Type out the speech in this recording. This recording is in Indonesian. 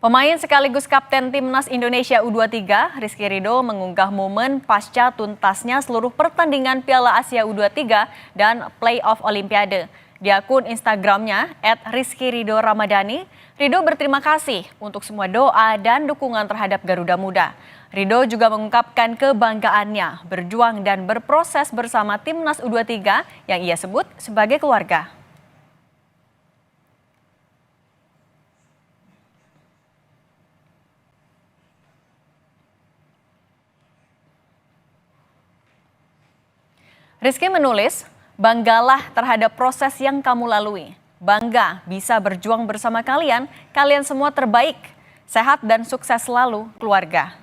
Pemain sekaligus Kapten Timnas Indonesia U23, Rizky Ridho mengunggah momen pasca tuntasnya seluruh pertandingan Piala Asia U23 dan Playoff Olimpiade. Di akun Instagramnya, @rizkyridhoramadhani, Ridho berterima kasih untuk semua doa dan dukungan terhadap Garuda Muda. Ridho juga mengungkapkan kebanggaannya berjuang dan berproses bersama Timnas U23 yang ia sebut sebagai keluarga. Rizky menulis, banggalah terhadap proses yang kamu lalui. Bangga bisa berjuang bersama kalian, kalian semua terbaik. Sehat dan sukses selalu, keluarga.